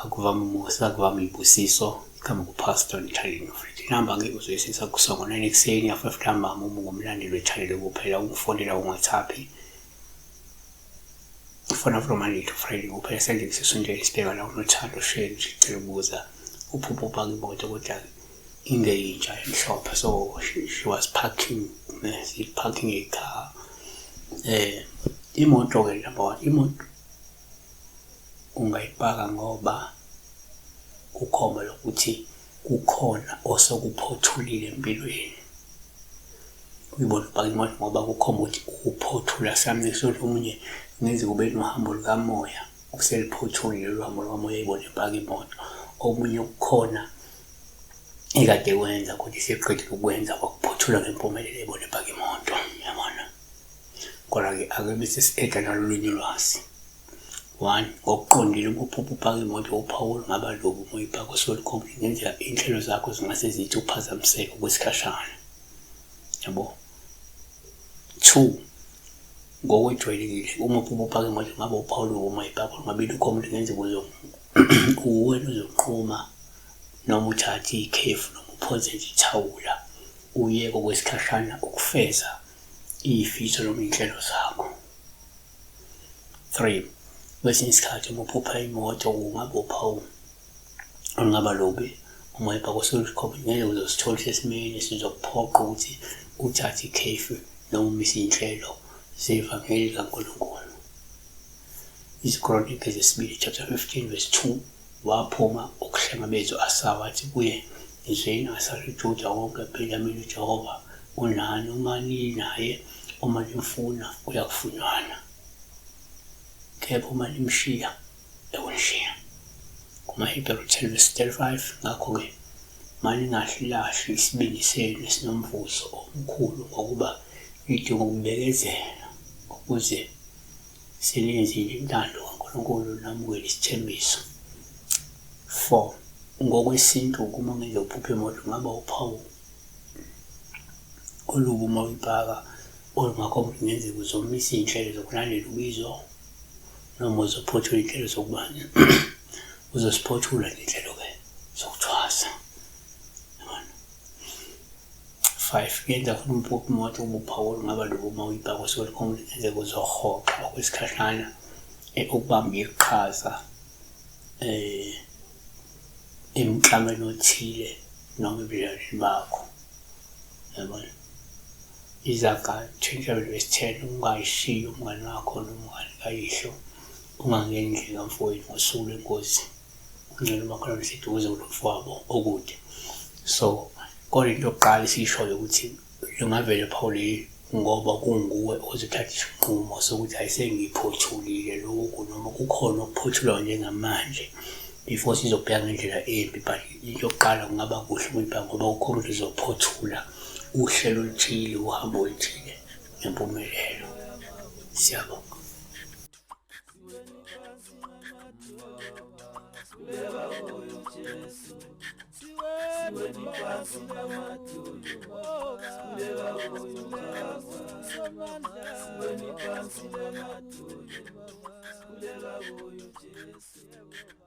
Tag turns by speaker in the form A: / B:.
A: akuvama umusa, akuvama ibusiso, kama kupastor nithaleni mfethu. Inamba ke uzoyisisa kusongo 9 ekseni ya 5 ntambama uma ngumlandeli wethalele kuphela ungifonela uWhatsApp. Ufona from Monday to Friday kuphela sendele sisondele sibheka la unothando share ngicela ukubuza uphupho bhaki imoto kodwa ingeyintsha emhlophe, so she was parking a car. Imoto ke lapha imoto ungayipaka ngoba kukhomba lokuthi kukhona osokuphothulile empilweni. Uyibona upaka imoto ngoba kukhomba ukuthi ukuphothula something, so omunye ngenze kube nohambo lukamoya useliphothulile uhambo lukamoya ibona ipaka imoto. Omunye ukukhona ekade wenza kodwa seqedile ukwenza wakuphothula ngempumelelo ibona ipaka imoto, yabona. Kodwa ke ake bese si-add nalolunye ulwazi. 1 ngokuqondile uphupho upaka imoto uPaul ngaba lobu uma uyipaka uSolcom ngenzeka inhlelo zakho zingase zithi uphazamiseke kwesikhashana, yabo. 2 ngokwejwayelekile uma uphupho upaka imoto ngaba uPaul uma uyipaka ngabili ukhomba ngenzeka uwena uzoqhuma noma uthathe ikhefu noma uphoze ithawula uyeke kwesikhashana ukufeza ifiso noma inhlelo zakho. 3 kwesinye isikhathi uma uphupha imoto ungaba uPaul ungaba lobe uma uyipaka uSolcom ngeke uzosithola sesimeni esizokuphoqa ukuthi uthathe ikhefu noma umise inhlelo zevangeli kaNkulunkulu. IziKronike zesibili chapter 15 verse 2 waphuma ukuhlangabezwa asawa athi kuye izweni asaluJuda wonke Benjamini uJehova unani uma ninaye uma nimfuna uyakufunyanwa, kepha uma nimshiya uyakunishiya. KumaHebheru 10 verse 35 ngakho-ke maningahilahli isibindi senu esinomvuzo omkhulu ngokuba nidinga ukubekezela ukuze senenzile intando kaNkulunkulu namukele isithembiso. 4 ngokwesintu uma ngenza uphupha imoto ngaba uPaul olubu uma uyipaka olungakho ngenzeka uzomisa inhlelo zokulandela ubizo noma uzophothula inhlelo zokubani uzosiphothula inhlelo ke zokuthwasa, yabona. 5 ngenza khona uphupha imoto uPaul ngaba lobu uma uyipaka uSolcom ngenzeka uzohoxa kwesikhashana ukubamba iqhaza emklameni othile noma ebudlelwaneni bakho, yabona. Izaga 27 verse 10 ungayishiyi umngane wakho noma umngane kayihlo ungangeni endlini kamfowethu ngosuku lwenkosi ungcela umakhelwane seduze kulomfowabo okude. So kodwa into yokuqala esiyishoyo ukuthi lingavele Paul ngoba kunguwe ozothatha isinqumo sokuthi ayisengiphothulile lokhu noma kukhona ukuphothulwa njengamanje before sizobheka ngendlela embi. But into yokuqala kungaba kuhle uma ngoba ukhona uzophothula uhlelo oluthile uhambo oluthile ngempumelelo. Siyabonga.
B: Siweni phansi lamadolo, sikhuleka kuyo Jesu.